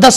10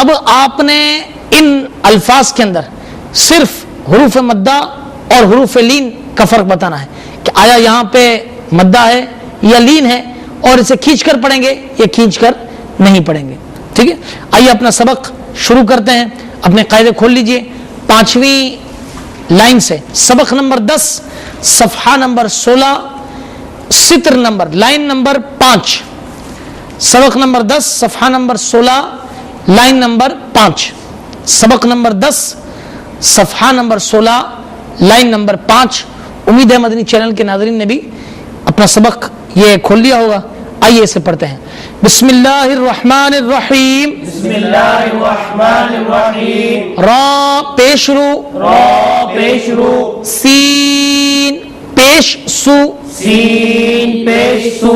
اب آپ نے ان الفاظ کے اندر صرف حروف مدہ اور حروف لین کا فرق بتانا ہے کہ آیا یہاں پہ مدہ ہے یا لین ہے، اور اسے کھینچ کر پڑھیں گے یا کھینچ کر نہیں پڑھیں گے. ٹھیک ہے، آئیے اپنا سبق شروع کرتے ہیں. اپنے قاعدے کھول لیجئے 5ویں لائن سے، سبق نمبر 10 صفحہ نمبر 16 سطر نمبر لائن نمبر 5. سبق نمبر 10 صفحہ نمبر 16 لائن نمبر 5. سبق نمبر 10 صفحہ نمبر 16 لائن نمبر 5. امید ہے مدنی چینل کے ناظرین نے بھی اپنا سبق یہ کھول لیا ہوگا. آئیے اسے پڑھتے ہیں. بسم اللہ الرحمن الرحیم. بسم اللہ الرحمن الرحیم. را پیش رو، را پیش رو، سین پیش سو، سین پیش سو،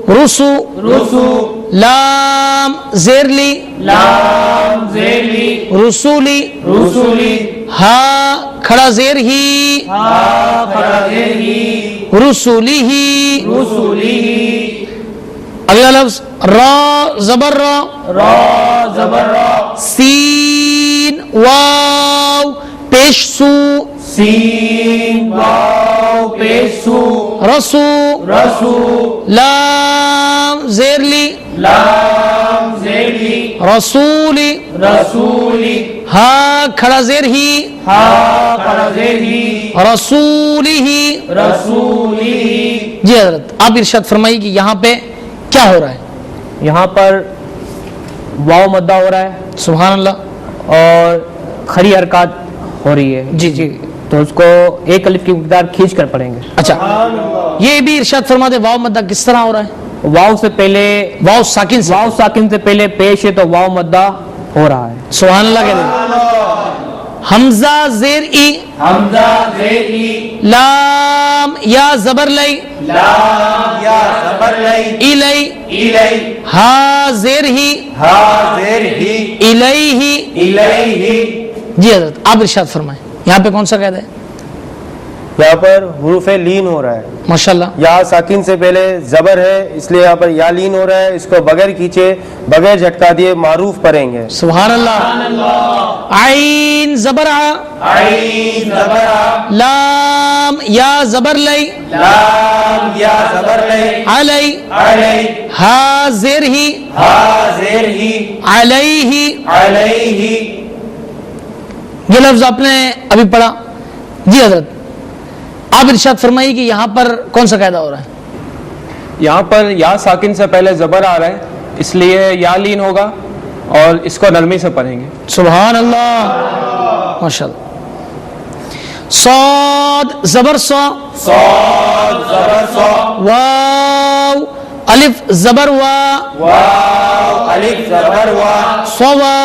رسو، رسو، لام زیر لی، لام زیر لی، رسولی، رسولی، ہا کھڑا زیر ہی، ہا کھڑا زیر ہی، رسولی ہی. رسولی. اگلا لفظ را زبر را، را زبر را، سین واو پیش سو، سین واو پیش سو، رسو، رسو، لام زیر لی، لام زیر لی، رسولی، رسولی، ہا کھڑا زیر ہی، ہا کھڑا زیر ہی، رسولی ہی. رسولی. جی حضرت آپ ارشاد فرمائیے کہ یہاں پہ کیا ہو رہا ہے؟ یہاں پر واو مدہ ہو رہا ہے سبحان اللہ. اور کھڑی حرکات ہو رہی ہے. جی جی تو اس کو ایک الف کی مقدار کھینچ کر پڑھیں گے. اچھا یہ بھی ارشاد فرما دے واو مدہ کس طرح ہو رہا ہے؟ واو سے پہلے، واو ساکن سے. واو ساکن سے پہلے پیش ہے تو واو مدہ ہو رہا ہے. سبحان اللہ کہہ دیں. حمزہ زیر ای، حمزہ زیر ای، لام یا زبر لئی، لام یا زبر لئی، الی، الی، ہا زیر ہی، ہا زیر ہی، الیہ. الیہ. جی حضرت آپ ارشاد فرمائیں یہاں پہ کون سا قید ہے؟ یہاں پر حروف لین ہو رہا ہے. ماشاءاللہ. یا ساکن سے پہلے زبر ہے اس لیے یہاں پر یا لین ہو رہا ہے. اس کو بغیر کھینچے بغیر جھٹکا دیے معروف پڑھیں گے. سبحان اللہ. عین زبر آ، عین زبر آ، لام یا زبر لئی، لام یا زبر لئی، علی، علی، ہا زیر ہی، ہا زیر ہی، علیہ. علیہ. یہ لفظ آپ نے ابھی پڑھا. جی حضرت آپ ارشاد فرمائیے کہ یہاں پر کون سا قاعدہ ہو رہا ہے؟ یہاں پر یا ساکن سے پہلے زبر آ رہا ہے اس لیے یا لین ہوگا اور اس کو نرمی سے پڑھیں گے. سبحان اللہ ماشاء اللہ. صاد زبر سا، صاد زبر صا، واو الف زبر وا، واو الف زبر وا، صوا،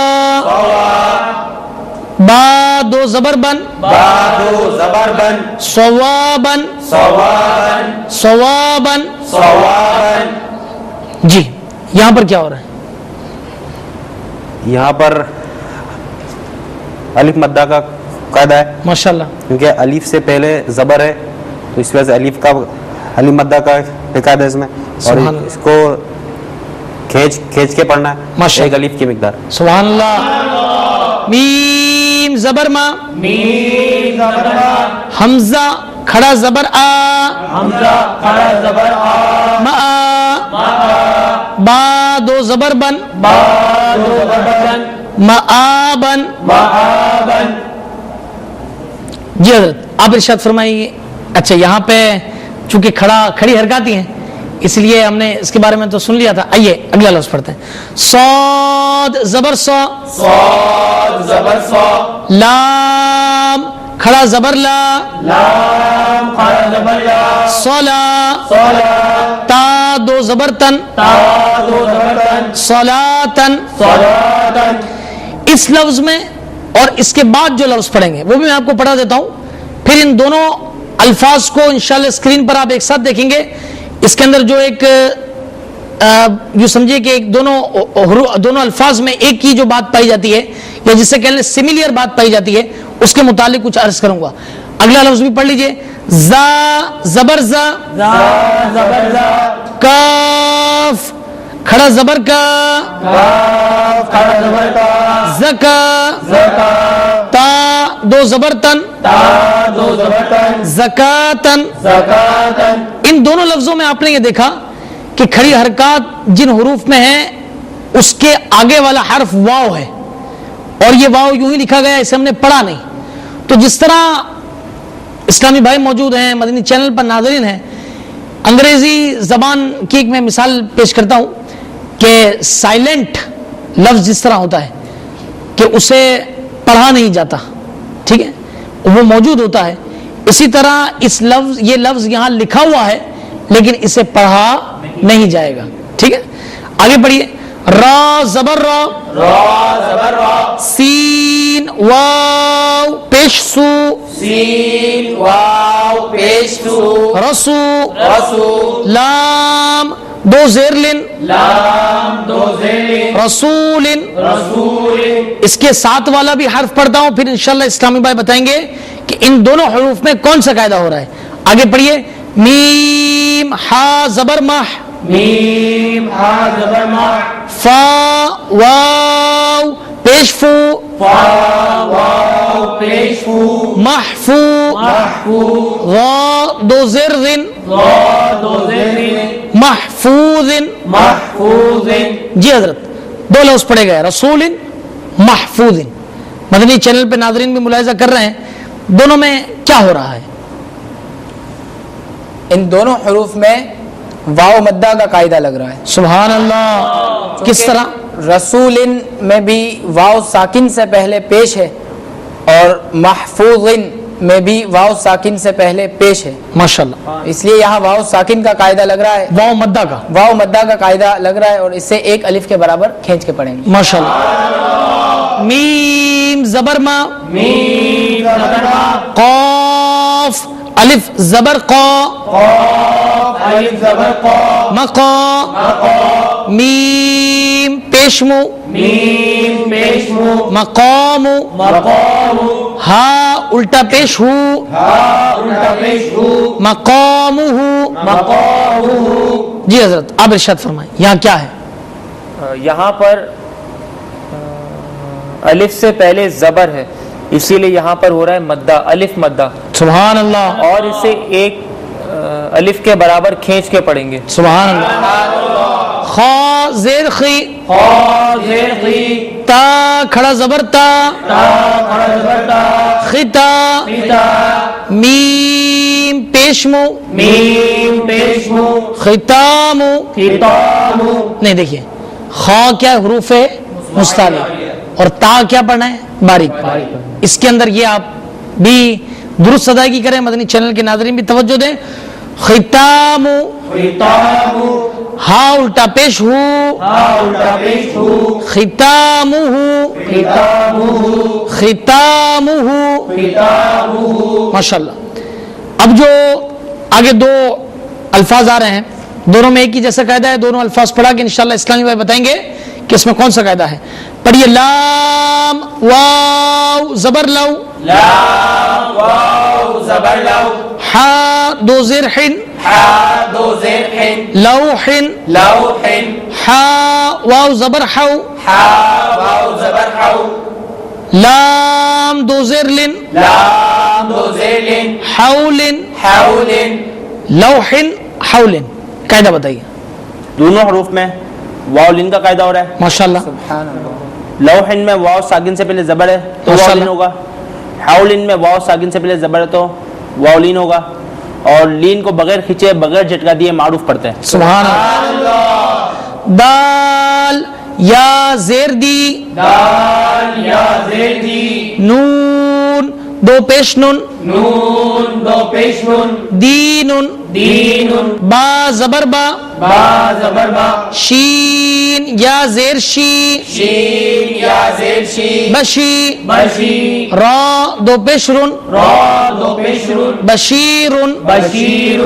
با دو زبر بن، با دو زبر بن، صوابن، صوابن، صوابن. صوابن. جی یہاں پر کیا ہو رہا ہے؟ یہاں پر الف مدہ کا قاعدہ ہے ماشاءاللہ. کیونکہ الف سے پہلے زبر ہے تو اس وجہ سے الف مدہ کا قاعدہ ہے اس میں. اور سبحان اللہ. اس کو کھینچ کے پڑھنا ہے ماشاء ایک الف کی مقدار. سبحان اللہ. میم زبر ما، میم زبر ما، حمزہ کھڑا زبر آ، حمزہ کھڑا زبر آ، ما، با دو زبر بن، با دو زبر بن، معابن. معابن. جی حضرت آپ ارشاد فرمائیے. اچھا یہاں پہ چونکہ کھڑی حرکاتی ہیں اس لیے ہم نے اس کے بارے میں تو سن لیا تھا. آئیے اگلا لفظ پڑھتے ہیں. صاد زبر سا، صاد زبر صا، لام کھڑا زبر لا، لام کھڑا زبر لا، صلا، صلا، تا دو زبر تن، تا دو زبر تن، صلاتن. صلاتن. اس لفظ میں اور اس کے بعد جو لفظ پڑھیں گے وہ بھی میں آپ کو پڑھا دیتا ہوں. پھر ان دونوں الفاظ کو انشاءاللہ اسکرین پر آپ ایک ساتھ دیکھیں گے. اس کے اندر جو ایک یوں سمجھیے کہ ایک دونوں الفاظ میں ایک ہی جو بات پائی جاتی ہے یا جس سے کہنے سملیئر بات پائی جاتی ہے اس کے متعلق کچھ عرض کروں گا. اگلا لفظ بھی پڑھ لیجئے. زا زبر زا، زا زبر زا، کاف کھڑا زبر کا، کاف کھڑا زبر کا، زکا، زکا، تا دو زبر تن، تا دو زبر تن، زکاتن۔ زکاتن۔ ان دونوں لفظوں میں آپ نے یہ دیکھا کہ کھڑی حرکات جن حروف میں ہیں اس کے آگے والا حرف واو ہے، اور یہ واو یوں ہی لکھا گیا، اسے ہم نے پڑھا نہیں۔ تو جس طرح اسلامی بھائی موجود ہیں، مدنی چینل پر ناظرین ہیں، انگریزی زبان کی ایک میں مثال پیش کرتا ہوں کہ سائلنٹ لفظ جس طرح ہوتا ہے کہ اسے پڑھا نہیں جاتا، ٹھیک ہے، وہ موجود ہوتا ہے، اسی طرح یہ لفظ یہاں لکھا ہوا ہے لیکن اسے پڑھا نہیں جائے گا، ٹھیک ہے۔ آگے پڑھیے، را زبر را، را زبر را، سین واو پیش سو، سین واو پیش سو، رسو، رسو، لام دو زیر لن، لام دو زیر، رسول، رسول، اس کے ساتھ والا بھی حرف پڑھتا ہوں، پھر انشاءاللہ اسلامی بھائی بتائیں گے کہ ان دونوں حروف میں کون سا قاعدہ ہو رہا ہے۔ آگے پڑھیے، میم ہا زبر مح، میم ہا زبر ما، فا واو پیش فو، فا واو پیش فو، محفو، محفو، غا دو زر رن، را دو زیر، محفوظ۔ محفوظ، جی حضرت، دو لفظ پڑھے گئے، رسول محفوظ۔ مدنی چینل پہ ناظرین بھی ملاحظہ کر رہے ہیں دونوں میں کیا ہو رہا ہے۔ ان دونوں حروف میں واو مدہ کا قاعدہ لگ رہا ہے۔ سبحان اللہ، کس طرح؟ رسول میں بھی واو ساکن سے پہلے پیش ہے، اور محفوظ میں بھی واو ساکن سے پہلے پیش ہے، ماشاءاللہ، اس لیے یہاں واو ساکن کا قاعدہ لگ رہا ہے، واو مدہ کا، واو مدہ کا قاعدہ لگ رہا ہے، اور اس سے ایک الف کے برابر کھینچ کے پڑھیں گے۔ ماشاءاللہ۔ میم زبر ما، میم زبر ما، قاف الف زبر قا، قاف الف زبر قا، مقا، مقا، میم پیشمو، میم پیش مو، مقام، مقام، ہا الٹا پیش ہو، ہا الٹا پیش ہو، مقامہ۔ مقام، جی حضرت آپ ارشاد فرمائیں، یہاں کیا ہے؟ یہاں پر الف سے پہلے زبر ہے، اسی لیے یہاں پر ہو رہا ہے مدہ، الف مدہ، سبحان اللہ، اور اسے ایک الف کے برابر کھینچ کے پڑھیں گے۔ سبحان اللہ۔ خا زیر خی، خا زیر خی، تا کھڑا زبر تا، تا کھڑا زبر تا، خطا، خطا، میم پیشمو، میم پیش مو، ختام۔ ختام، نہیں دیکھیے، خا کیا حروف ہے مستعلی، اور تا کیا پڑھنا ہے باریک۔ اس کے اندر یہ آپ بھی درست ادائیگی کریں، مدنی چینل کے ناظرین بھی توجہ دیں۔ ختام، ختام، ہا الٹا پیش ہو، ہا الٹا پیش ہو، ختامہ، ختامہ، ختامہ۔ ختامہ، ماشاءاللہ۔ اب جو آگے دو الفاظ آ رہے ہیں، دونوں میں ایک ہی جیسا قاعدہ ہے، دونوں الفاظ پڑھا کے انشاءاللہ اسلامی بھائی بتائیں گے کہ اس میں کون سا قاعدہ ہے۔ پڑھیے، لام واو زبر لو، لام واو زبر لو، ہا دو زر حن، ہا دو زیر حن، لوح، لوح، ہا واو زبر حو، ہا واو زبر حو، لام دو زر لن، لام دو زیر لن، حول، حول، لوح، حول۔ قاعدہ بتائیے۔ دونوں حروف میں واو لین کا قاعدہ ہو رہا ہے۔ ماشاءاللہ، لوحن میں واو ساکن سے پہلے زبر ہے تو واو ماشاءاللہ۔ لین ہوگا، حولن میں واو ساکن سے پہلے زبر ہے تو واو لین ہوگا، اور لین کو بغیر کھینچے بغیر جھٹکا دیے معروف پڑھتے ہیں۔ سبحان اللہ۔ دال یا زیر دی، دال یا زیر دی، نون دو پیش نون، نون دو پیش نون، دین، دین، با زبر با، با زبر با، شین یا زیر شی، شین یا زیر شی، بشی، بشی، را دو پیش رون، را دو پیش رون، بشیر۔ بشیر،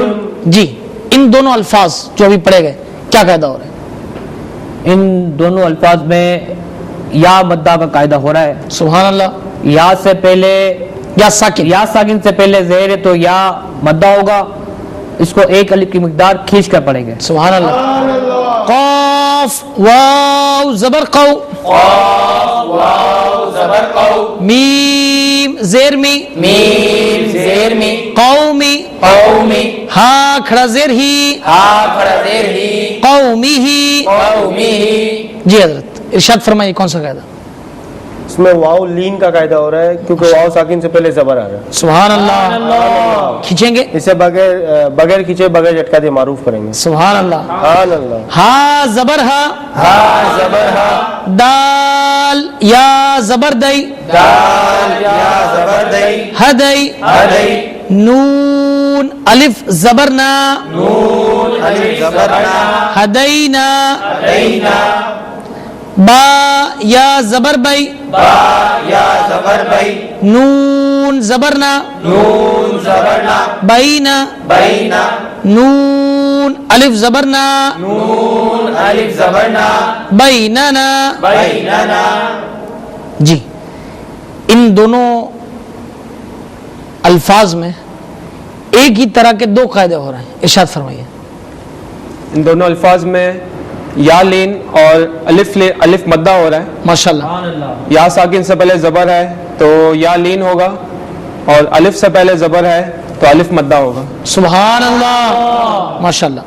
جی ان دونوں الفاظ جو ابھی پڑھے گئے کیا قاعدہ ہو رہا ہے؟ ان دونوں الفاظ میں یا مدہ کا قاعدہ ہو رہا ہے۔ سبحان اللہ۔ یا سے پہلے یا ساکن، یا ساکن سے پہلے زیر ہے تو یا مدہ ہوگا، اس کو ایک الف کی مقدار کھینچ کر پڑھیں گے. سبحان اللہ. قاف واو زبر قو. میم زیر می. میم زیر می. قومی. قومی. ہا کھڑا زیر ہی. ہا کھڑا زیر ہی. قومی ہی. قومی. جی حضرت ارشاد فرمائیے کون سا قاعدہ؟ اس میں واو لین کا قاعدہ ہو رہا ہے کیونکہ واو ساکن سے پہلے زبر آ رہا ہے. سبحان اللہ. کھینچیں گے اسے بغیر کھینچے بغیر جھٹکا دیے معروف کریں گے. سبحان اللہ. سبحان اللہ. ہا زبر ہا. ہا زبر ہا. دال یا زبر دئی. دال یا زبر دئی. ہدئی. ہدئی. نون الف زبر نا. نون الف زبر نا. ہدینا. ہدینا. با یا زبر بئی. با یا زبر بئی. نون زبر نا. نون زبر نا. بینا. بینا. نون الف زبر نا. نون الف زبر نا. بیننا. بیننا. جی ان دونوں الفاظ میں ایک ہی طرح کے دو قاعدے ہو رہے ہیں. ارشاد فرمائیے. ان دونوں الفاظ میں یا لین اور الف مدہ ہو رہا ہے. ماشاءاللہ. یا ساکن سے پہلے زبر ہے تو یا لین ہوگا اور الف سے پہلے زبر ہے تو الف مدہ ہوگا. سبحان اللہ. ماشاءاللہ.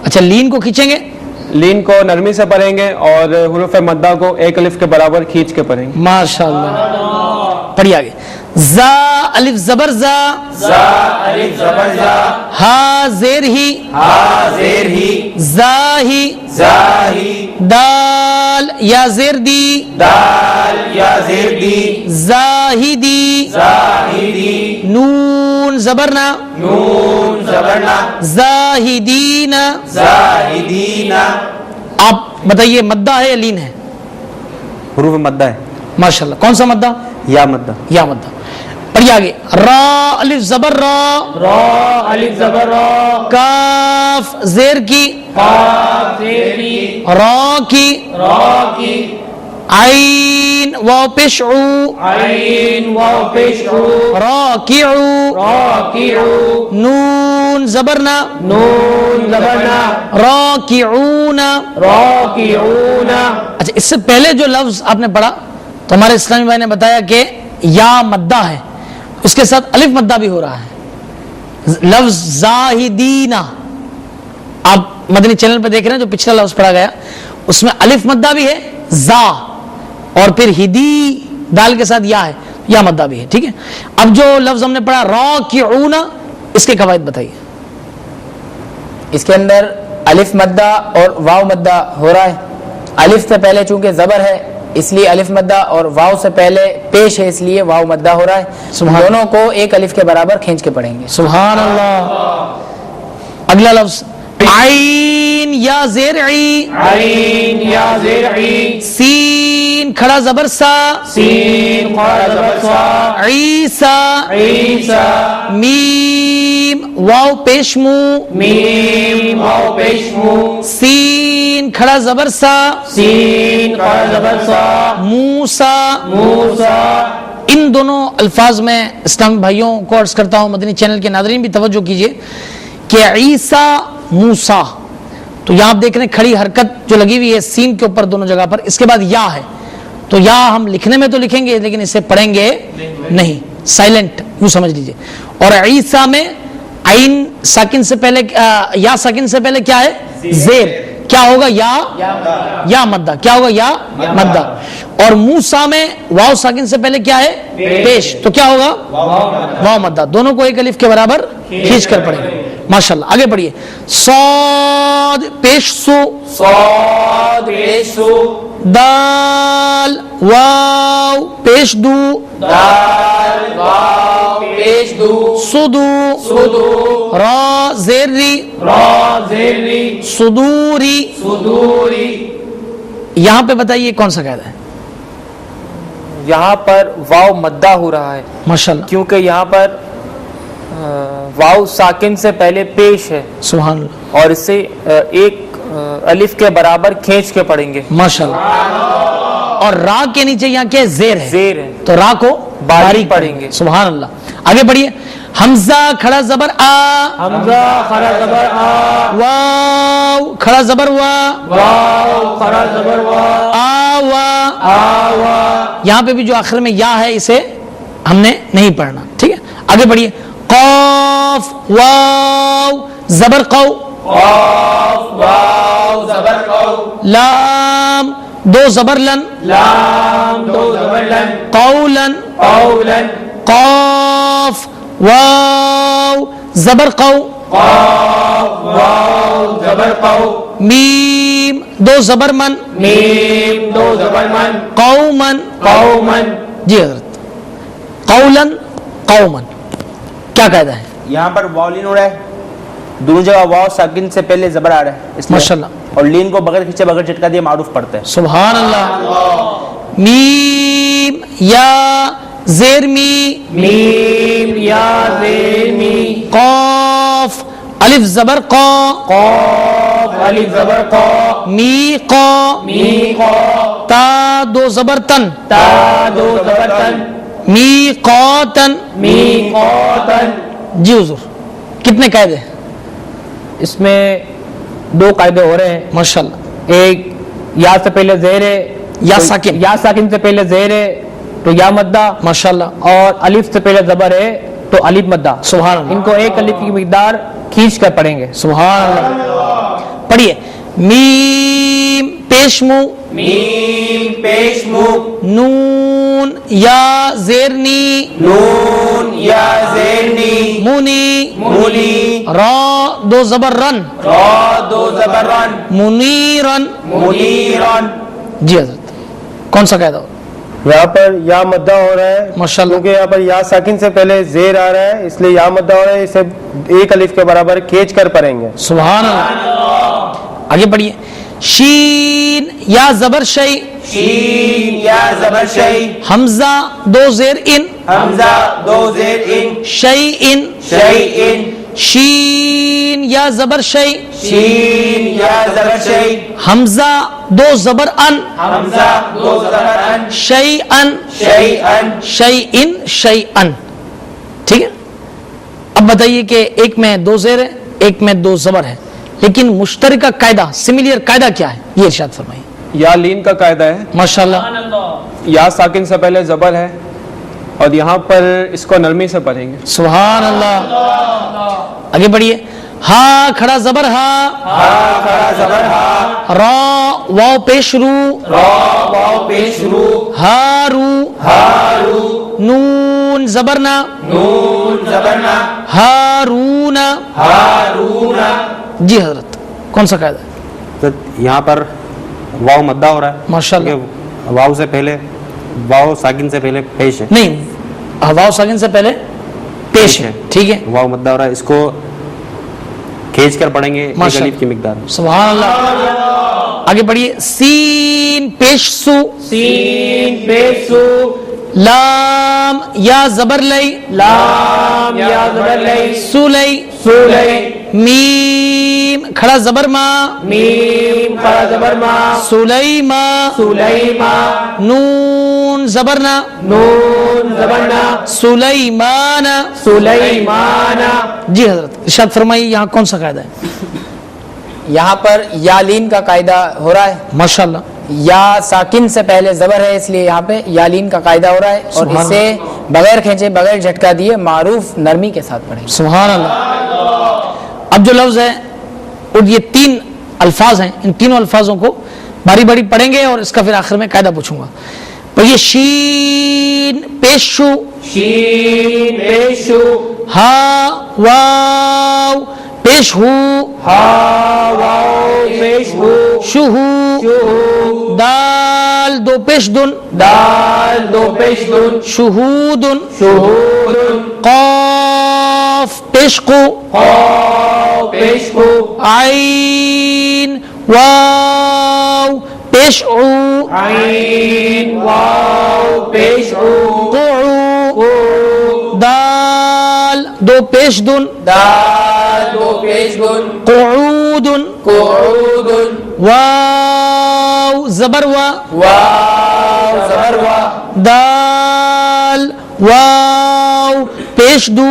اچھا لین کو کھینچیں گے. لین کو نرمی سے پڑھیں گے اور حروف مدہ کو ایک الف کے برابر کھینچ کے پڑھیں گے. ماشاءاللہ. پڑھیے آگے. زا الف زبر زا. زا الف زبر زا. ہا زیر ہی. ہا زیر ہی. زا ہی. زا ہی. دال یا زیر دی. دال یا زیر دی. زاہدی. زاہدی. نون زبرنا. نون زبر نا. زاہدین. زاہدین. آپ بتائیے مدہ ہے یا لین ہے؟ حروف مدہ ہے. ماشاءاللہ. کون سا مدہ؟ یا مدہ. یا مدہ. پڑھیے آگے. را الف زبر را. را الف زبر را. کاف زیر کی. قاف زیر کی. را کی. را کی. عین واو پیش عو. عین واو پیش عو. راکعو. راکعو. نون زبرنا. نون زبر نا. راکعون. راکعون. اچھا اس سے پہلے جو لفظ آپ نے پڑھا تو ہمارے اسلامی بھائی نے بتایا کہ یا مدہ ہے اس کے ساتھ الف مدہ بھی ہو رہا ہے. لفظ زاہدینا آپ مدنی چینل پہ دیکھ رہے ہیں جو پچھلا لفظ پڑھا گیا اس میں الف مدہ بھی ہے زا اور پھر ہدی دال کے ساتھ یا ہے یا مدہ بھی ہے. ٹھیک ہے. اب جو لفظ ہم نے پڑھا راکعون اس کے قواعد بتائیے. اس کے اندر الف مدہ اور واو مدہ ہو رہا ہے. الف سے پہلے چونکہ زبر ہے اس لیے الف مدہ اور واو سے پہلے پیش ہے اس لیے واو مدہ ہو رہا ہے. دونوں کو ایک الف کے برابر کھینچ کے پڑھیں گے. سبحان اللہ. اگلا لفظ عین یا زیر عی. عین یا زیر عی. سین کھڑا زبر سا. سین کھڑا زبر سا. عیسا. عیسا. میم واو پیش مو. میم واو پیش مو. سین کھڑا زبر سا. سین کھڑا زبر سا. موسا. موسا. ان دونوں الفاظ میں اسلامی بھائیوں کو عرض کرتا ہوں مدنی چینل کے ناظرین بھی توجہ کیجئے کہ عیسیٰ موسیٰ تو یہاں آپ دیکھ رہے ہیں کھڑی حرکت جو لگی ہوئی ہے سین کے اوپر دونوں جگہ پر. اس کے بعد یا ہے تو یا ہم لکھنے میں تو لکھیں گے لیکن اسے پڑھیں گے نہیں. سائلنٹ یوں سمجھ لیجئے. اور عیسیٰ میں عین ساکن سے پہلے یا ساکن سے پہلے کیا ہے زیر. کیا ہوگا یا مدہ. کیا ہوگا یا مدہ. اور موسیٰ میں واو ساکن سے پہلے کیا ہے پیش تو کیا ہوگا واو مدہ. دونوں کو ایک الف کے برابر کھینچ کر پڑھیں گے. ماشاءاللہ. آگے پڑھیے. صاد پیش سو. صاد پیش سو. دال واو پیش دو. دال واو پیش دو. سدو. سدو. را زیر ری. را زیر ری. صدوری. صدوری. یہاں پہ بتائیے کون سا قاعدہ ہے؟ یہاں پر واو مدہ ہو رہا ہے ماشاءاللہ. کیونکہ یہاں پر واو ساکن سے پہلے پیش ہے سبحان اللہ. اور اسے ایک الف کے برابر کھینچ کے پڑھیں گے. ماشاءاللہ. اور را کے نیچے یہاں کیا زیر ہے زیر ہے تو را کو باریک پڑھیں گے. سبحان اللہ. آگے بڑھیے. حمزہ کھڑا زبر آ، حمزہ کھڑا زبر آ، واو کھڑا زبر وا، واو کھڑا زبر وا، آ وا، آوا، یہاں پہ بھی جو آخر میں یا ہے اسے ہم نے نہیں پڑھنا، ٹھیک ہے. آگے بڑھیے. قاف واو زبر قو، قاف واو زبر قو، لام دو زبر لن، لام دو زبر لن، قولن، قولا، قاف واو زبر قو، قاف واو زبر قو، میم دو زبر من، میم دو زبر من، قومن. قوما. جی حضرت. قولن قومن کیا قاعدہ ہے؟ یہاں پر واو لین ہو رہا ہے، دونوں جگہ واو ساکن سے پہلے زبر آ رہا ہے اس لیے، ماشاءاللہ. اور لین کو بغیر کھینچے بغیر جھٹکا دیے معروف پڑھتے ہیں. سبحان اللہ. میم یا زیر می، میم یا زیر می، قاف الف زبر قا، قاف الف زبر قا، می قا، می قا، تا دو زبر تن، تا دو زبر تن، می قاتن. می قاتن. جی حضور کتنے قاعدے؟ اس میں دو قاعدے ہو رہے ہیں. ماشاءاللہ. ایک یا سے پہلے زیر ہے، یا تو ساکن. یا ساکن سے پہلے زیر ہے تو یا مدہ، ماشاءاللہ. اور الف سے پہلے زبر ہے تو الف مدہ. سبحان اللہ. ان کو ایک الف کی مقدار کھینچ کر پڑھیں گے. سبحان اللہ. پڑھیے. میم پیش مو، میم پیش مو، نون یا زیرنی، نون یا زیرنی، مونی، مولی، را دو زبر رن، را دو زبر رن، منیرن. منیرن. جی حضرت کون سا قاعدہ ہو؟ یہاں پر یا مدہ ہو رہا ہے ماشاءاللہ. کیونکہ یہاں پر یا ساکن سے پہلے زیر آ رہا ہے، اس لیے یا مدہ ہو رہا ہے، اسے ایک الف کے برابر کھینچ کر پڑھیں گے. سبحان اللہ. آگے پڑھیے. شین یا زبر شی، شین یا زبر شی، حمزہ دو زیر ان، حمزہ دو زیر ان، شی ان. شیئن، شین یا زبر شی، شین یا زبر شی، حمزہ دو زبر ان، حمزہ دو زبر ان، شی ان، شیئن. شی ان، شی ان. ٹھیک ہے. اب بتائیے کہ ایک میں دو زیر ہے ایک میں دو زبر ہے، لیکن مشترکہ قاعدہ سملیئر قاعدہ کیا ہے یہ ارشاد فرمائیے. یا لین کا قاعدہ ہے، ماشاءاللہ. یا ساکن سے پہلے زبر ہے اور یہاں پر اس کو نرمی سے پڑھیں گے. سبحان اللہ. آگے بڑھیے. ہا کھڑا زبر ہا، ہا کھڑا زبر ہا، را واو پیش رو، را واو پیش رو، ہارو، ہارو، نون زبر نا، نون زبر نا، ہارون. ہارون. جی حضرت کون سا قاعدہ ہے؟ یہاں پر واو مدہ ہو رہا ہے، ماشاءاللہ. کیونکہ واو سے پہلے، واو ساکن سے پہلے پیش ہے، نہیں واو ساکن سے پہلے پیش ہے. ٹھیک ہے. واو مدہ ہو رہا ہے، اس کو کھینچ کر پڑھیں گے ایک ماشاءاللہ. الف کی مقدار. سبحان اللہ. آگے بڑھیے. سین پیش سو، سین پیش سو، لام یا زبر لئی، لام یا زبر لئی، سولئی، سولئی، میم کھڑا زبر ما، میم کھڑا زبر ما، سلیما، سلیما، نون زبر نا، نون زبر نا، سلیمان. سلیمانا. جی حضرت ارشاد فرمائیے یہاں کون سا قاعدہ ہے؟ یہاں پر یا لین کا قاعدہ ہو رہا ہے. ماشاءاللہ. یا ساکن سے پہلے زبر ہے اس لیے یہاں پہ یا لین کا قاعدہ ہو رہا ہے، اور سبحان اسے بغیر کھینچے بغیر جھٹکا دیے معروف نرمی کے ساتھ پڑھیں. سبحان اللہ. اب جو لفظ ہے اور یہ تین الفاظ ہیں، ان تینوں الفاظوں کو باری باری پڑھیں گے اور اس کا پھر آخر میں قاعدہ پوچھوں گا. پر یہ شین پیشو، شین پیشو، ہا واو پیش ہو، ہا واو پیش ہو، شہو، شہو، دال دو پیش دن، دال دو پیش دن، شہودن، شہودن، قاف پیش قو، قاف پیش کو، عین واو پیش عو، عین واو پیش او، قعو، دال دو پیش دن، دال دو پیش گن، قعودن، قعودن، واو زبر وا، واو زبر وا، دال واو پیش دو،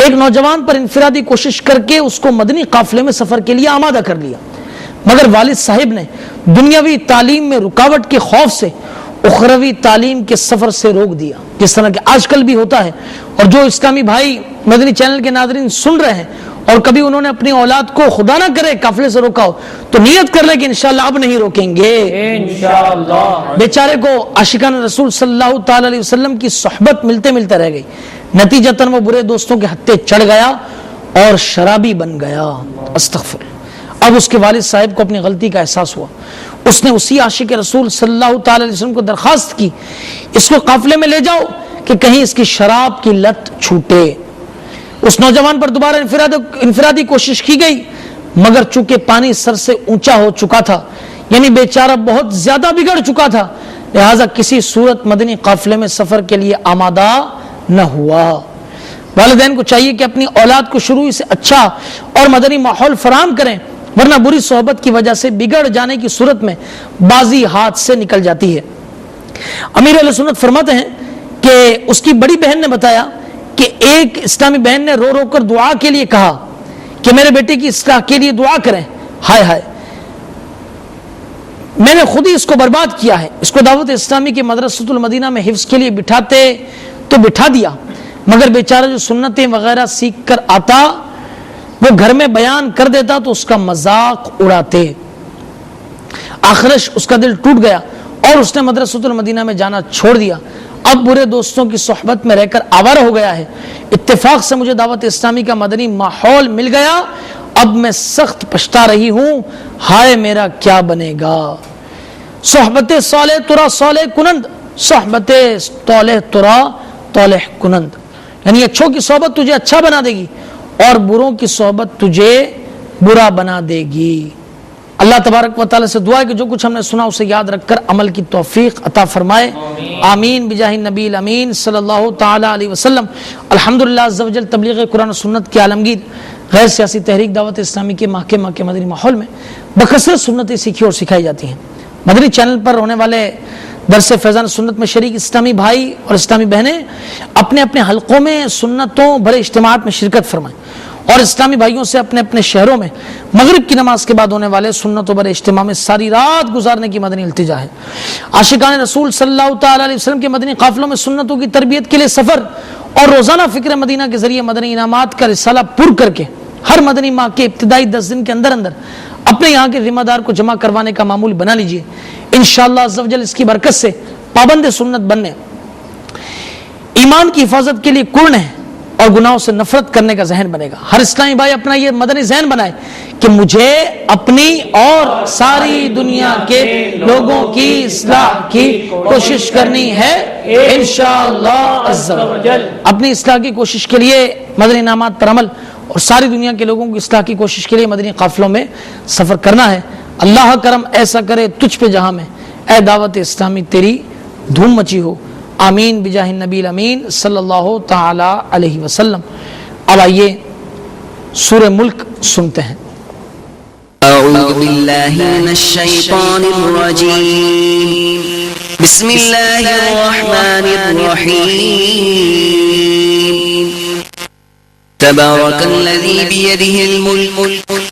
ایک نوجوان پر انفرادی کوشش کر کے اس کو مدنی قافلے میں سفر کے لیے آمادہ کر لیا، مگر والد صاحب نے دنیاوی تعلیم میں رکاوٹ کے خوف سے اخروی تعلیم کے سفر سے روک دیا، جس طرح کہ آج کل بھی ہوتا ہے۔ اور جو اسلامی بھائی مدنی چینل کے ناظرین سن رہے ہیں اور کبھی انہوں نے اپنی اولاد کو خدا نہ کرے قافلے سے روکا ہو تو نیت کر لے کہ انشاءاللہ اب نہیں روکیں گے انشاءاللہ۔ بیچارے کو عاشقان رسول صلی اللہ تعالی علیہ وسلم کی صحبت ملتے ملتے رہ گئی، نتیجتاً وہ برے دوستوں کے ہتھے چڑھ گیا اور شرابی بن گیا۔ استغفر۔ اب اس کے والد صاحب کو اپنی غلطی کا احساس ہوا، اس نے اسی عاشق رسول صلی اللہ تعالی علیہ وسلم کو درخواست کی اس کو قافلے میں لے جاؤ کہ کہیں اس کی شراب کی لت چھوٹے۔ اس نوجوان پر دوبارہ انفرادی کوشش کی گئی، مگر چونکہ پانی سر سے اونچا ہو چکا تھا، یعنی بیچارہ بہت زیادہ بگڑ چکا تھا، لہذا کسی صورت مدنی قافلے میں سفر کے لیے آمادہ نہ ہوا۔ والدین کو چاہیے کہ اپنی اولاد کو شروع سے اچھا اور مدنی ماحول فراہم کریں، ورنہ بری صحبت کی وجہ سے بگڑ جانے کی صورت میں بازی ہاتھ سے نکل جاتی ہے۔ امیر اہل سنت فرماتے ہیں کہ اس کی بڑی بہن نے بتایا کہ ایک اسلامی بہن نے رو رو کر دعا کے لیے کہا کہ میرے بیٹے کی اصلاح کے لیے دعا کریں۔ ہائے ہائے، میں نے خود ہی اس کو برباد کیا ہے۔ اس کو دعوت اسلامی کے مدرسۃ المدینہ میں حفظ کے لیے بٹھاتے تو بٹھا دیا، مگر بیچارہ جو سنتیں وغیرہ سیکھ کر آتا وہ گھر میں بیان کر دیتا تو اس کا مذاق اڑاتے۔ آخرش اس کا دل ٹوٹ گیا اور اس نے مدرسۃ المدینہ میں جانا چھوڑ دیا۔ اب برے دوستوں کی صحبت میں رہ کر آوارہ ہو گیا ہے۔ اتفاق سے مجھے دعوت اسلامی کا مدنی ماحول مل گیا، اب میں سخت پچھتا رہی ہوں، ہائے میرا کیا بنے گا۔ صحبت صالح ترا صالح کنند، صحبت طالح ترا طالح کنند، یعنی اچھوں کی صحبت تجھے اچھا بنا دے گی اور بروں کی صحبت تجھے برا بنا دے گی۔ اللہ تبارک و تعالی سے دعا ہے کہ جو کچھ ہم نے سنا اسے یاد رکھ کر عمل کی توفیق عطا فرمائے، آمین بجاہ نبی الامین صلی اللہ تعالی علیہ وسلم۔ الحمدللہ عز و جل تبلیغ قرآن و سنت کے عالمگیر غیر سیاسی تحریک دعوت اسلامی کے محکمہ کے مدنی ماحول میں بکثرت سنتیں سیکھی اور سکھائی جاتی ہیں۔ مدنی چینل پر ہونے والے درس فیضان سنت میں شریک اسلامی بھائی اور اسلامی بہنیں اپنے اپنے حلقوں میں سنتوں بھرے اجتماعات میں شرکت فرمائیں، اور اسلامی بھائیوں سے اپنے اپنے شہروں میں مغرب کی نماز کے بعد ہونے والے سنتوں بھرے اجتماع میں ساری رات گزارنے کی مدنی التجا ہے۔ عاشقان رسول صلی اللہ تعالی علیہ وسلم کے مدنی قافلوں میں سنتوں کی تربیت کے لیے سفر اور روزانہ فکر مدینہ کے ذریعے مدنی انعامات کا رسالہ پر کر کے ہر مدنی ماہ کے ابتدائی 10 دن کے اندر اپنے یہاں کے ذمہ دار کو جمع کروانے کا معمول بنا لیجئے۔ انشاءاللہ عز و جل اس کی برکت سے پابند سنت بننے، ایمان کی حفاظت کے لیے قرن ہے اور گناہوں سے نفرت کرنے کا ذہن بنے گا۔ ہر اسلامی بھائی اپنا یہ مدنی ذہن بنائے کہ مجھے اپنی اور ساری دنیا کے لوگوں کی اصلاح کی کوشش کرنی ہے انشاءاللہ عز و جل۔ اپنی اصلاح کی کوشش کے لیے مدنی انعامات پر عمل اور ساری دنیا کے لوگوں کی اصلاح کی کوشش کے لیے مدنی قافلوں میں سفر کرنا ہے۔ اللہ کرم ایسا کرے تجھ پہ جہاں میں، اے دعوت اسلامی تیری دھوم مچی ہو، آمین بجاہ النبی الامین صلی اللہ تعالی علیہ وسلم۔ اب آئیے سورہ ملک سنتے ہیں۔ اعوذ باللہ من الشیطان الرجیم، بسم اللہ الرحمن الرحیم، تبارك الذي بيده الملك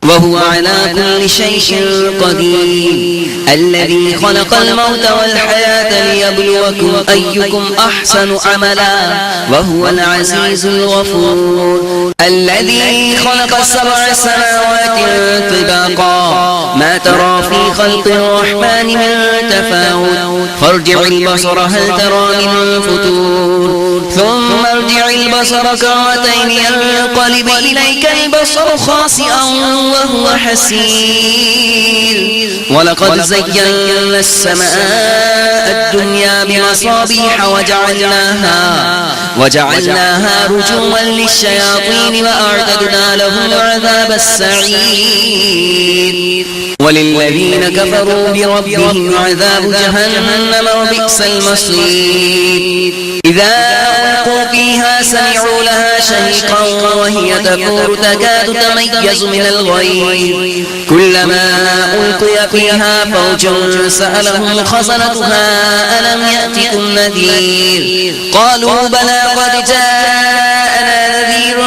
وهو على كل شيء قدير، الذي خلق الموت والحياة ليبلوكم أيكم أحسن عملا وهو العزيز الغفور، الذي خلق 7 سماوات طباقا ما ترى في خلق الرحمن من تفاوت، فارجع البصر هل ترى من فتور، ثم ارجع البصر كرتين ينقلب إليك البصر خاسئا وهو حسير، ولقد زينا السماء الدنيا بمصابيح وجعلناها رجوما للشياطين وأعتدنا لهم عذاب السعير، وللذين كفروا بربهم عذاب جهنم وبئس المصير، إذا ألقوا فيها سمعوا لها شهيقا وهي تفور تكاد تميز من الغيظ، كلما ألقي فيها فوج سألهم خزنتها ألم يأتكم نذير، قالوا بلى قد جاءنا نذير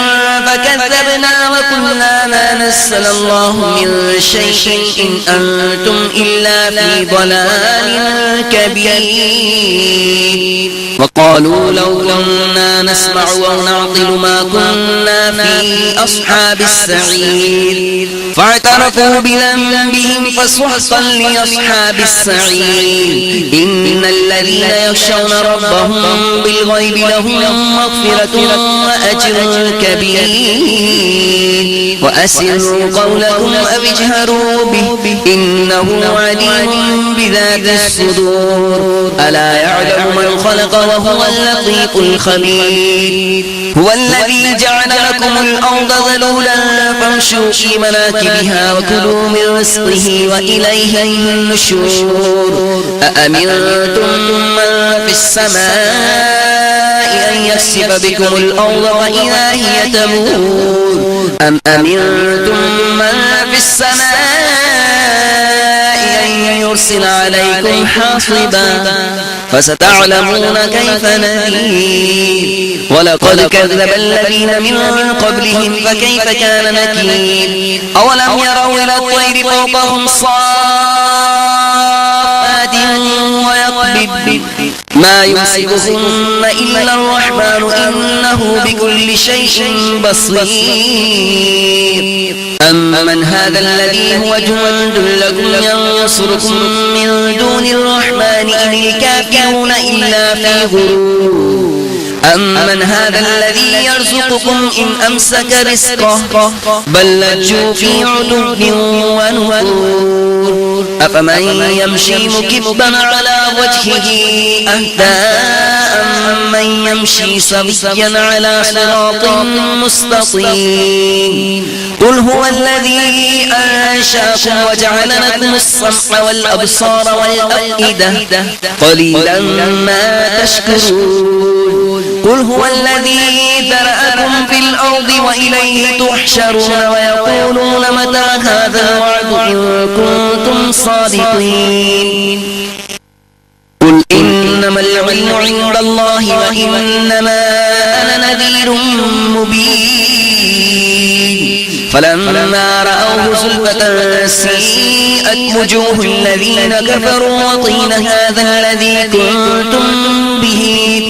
فكذبنا وقلنا ما نزل الله من شيء إن أنتم إلا في ضلال كبير وقالوا لو كنا نسمع أو نعقل ما كنا في أصحاب السعير فاعترفوا بذنبهم فسحقا لأصحاب السعير إن الذين يخشون ربهم بالغيب لهم مغفرة وأجر كبير وأسروا قولكم أو اجهروا به إنه عليم بذات الصدور ألا يعلم من خلق وهو اللطيف الخبير هو الذي جعل لكم الأرض ذلولا فامشوا في مناكبها وكلوا من رزقه وإليه النشور أأمنتم من في السماء أن يخسف بكم الأرض فإذا هي تمور أم أمنتم من في السماء أن يرسل عليكم حاصبا فستعلمون كيف نذير ولقد كذب الذين من قبلهم فكيف كان نكير أولم يروا إلى الطير فوقهم صافات ويقبض ما يمسكهن إلا الرحمن إنه بكل شيء بصير أمن هذا الذي هو جند لكم ينصركم من دون الرحمن إن الكافرون إلا في غرور أمن هذا الذي يرزقكم إن أمسك رزقه بل لجوا في عتو ونفور أفمن يمشي مكبا على وجهه أهدى أمن يمشي سويا على صراط مستقيم قل هو الذي أنشأكم وجعل لكم السمع والأبصار والأفئدة قليلا ما تشكرون قل هو الذي ذرأكم في الأرض وإليه تحشرون ويقولون متى هذا الوعد إن كنتم صادقين قل إنما العلم عند الله وإنما أنا نذير مبين فلما رأوه زلفة سيئت وجوه الذين كفروا وقيل هذا الذي كنتم به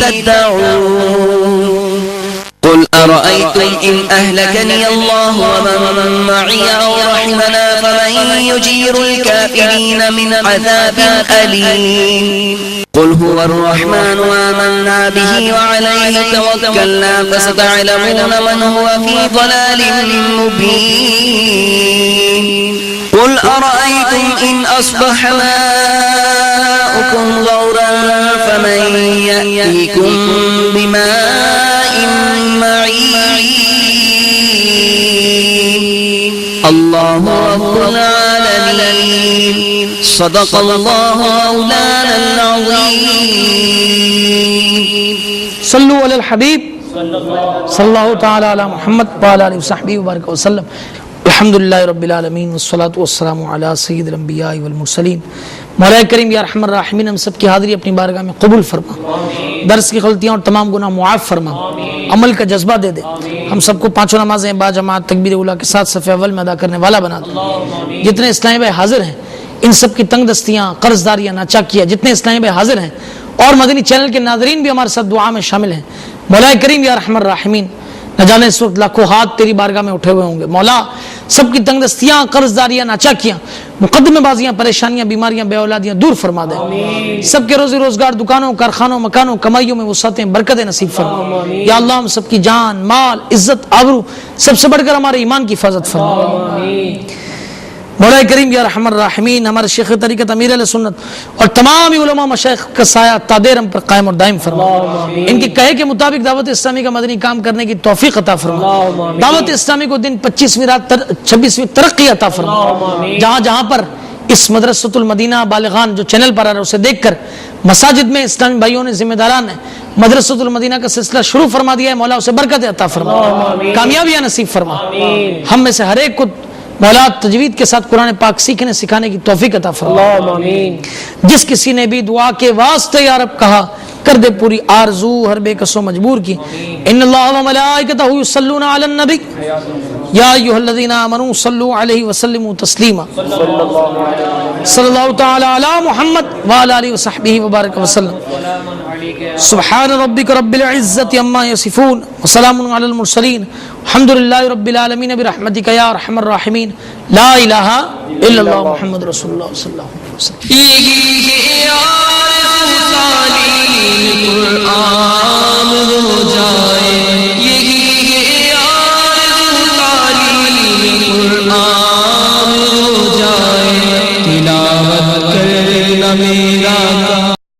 تدعون قل أرأيتم إن أهلكني الله ومن معي أو رحمنا فمن يجير الكافرين من عذاب أليم قل هو الرحمن آمنا به وعليه توكلنا فستعلمون من هو في ضلال مبين قل أرأيتم إن أصبح ماؤكم غورا فمن يأتيكم بماء معين الله رب العالمين صدق الله مولانا العظيم صلوا علی الحبیب صلی اللہ تعالی علی محمد وعلی آلہ وصحبہ وبارک وسلم الحمدللہ رب العالمین والصلاة والسلام علی سید الانبیاء والمرسلین مولا کریم یا رحم الراحمین ہم سب کی حاضری اپنی بارگاہ میں قبول فرما درس کی غلطیاں اور تمام گناہ معاف فرما عمل کا جذبہ دے دے ہم سب کو پانچوں نمازیں با جماعت تکبیر اولیٰ کے ساتھ صف اول میں ادا کرنے والا بنا دے جتنے اسلامی بھائی حاضر ہیں ان سب کی تنگ دستیاں قرض داریاں ناچاکیاں جتنے اسلامی بھائی حاضر ہیں اور مدنی چینل کے ناظرین بھی ہمارے ساتھ دعا میں شامل ہیں مولا کریم یا رحم الراحمین نہ جانے اس وقت لاکھوں ہاتھ تیری بارگاہ میں اٹھے ہوئے ہوں گے مولا سب کی تنگ دستیاں قرض داریاں ناچاکیاں مقدمے بازیاں پریشانیاں بیماریاں بے اولادیاں دور فرما دے سب کے روزی روزگار دکانوں کارخانوں مکانوں کمائیوں میں وسعتیں برکتیں نصیب فرما یا اللہ ہم سب کی جان مال عزت آبرو سب سے بڑھ کر ہمارے ایمان کی حفاظت فرما مولا کریم یا رحم الراحمین ہمارے شیخ طریقت امیر علیہ سنت اور تمام علماء مشائخ کا سایہ تادیر ہم پر قائم اور دائم فرما ان کے کہے کے مطابق دعوت اسلامی کا مدنی کام کرنے کی توفیق عطا فرما دعوت اسلامی کو دن 25ویں رات 26ویں ترقی عطا فرما جہاں جہاں پر اس مدرسۃ المدینہ بالغان جو چینل پر آ رہا ہے اسے دیکھ کر مساجد میں اسلامی بھائیوں نے ذمہ داران نے مدرسۃ المدینہ کا سلسلہ شروع فرما دیا ہے مولا اسے برکت عطا فرما کامیابیاں نصیب فرما ہم میں سے ہر ایک کو مولا تجوید کے ساتھ قرآن پاک سیکھنے سکھانے کی توفیق عطا فرما جس کسی نے بھی دعا کے واسطے یا رب کہا کر دے پوری آرزو ہر بے کس و مجبور کی. ان اللہ و ملائکتہ یصلون علی النبی یا ایھا الذین آمنوا صلوا علیہ وسلموا تسلیما. صلی اللہ تعالی علی محمد وعلی آلہ وصحبہ وبارک وسلم. سبحان ربک رب العزۃ عما یصفون وسلام علی المرسلین الحمد للہ رب العالمین برحمتک یا ارحم الراحمین. لا الہ الا اللہ محمد رسول اللہ صلی اللہ علیہ وسلم. قرآن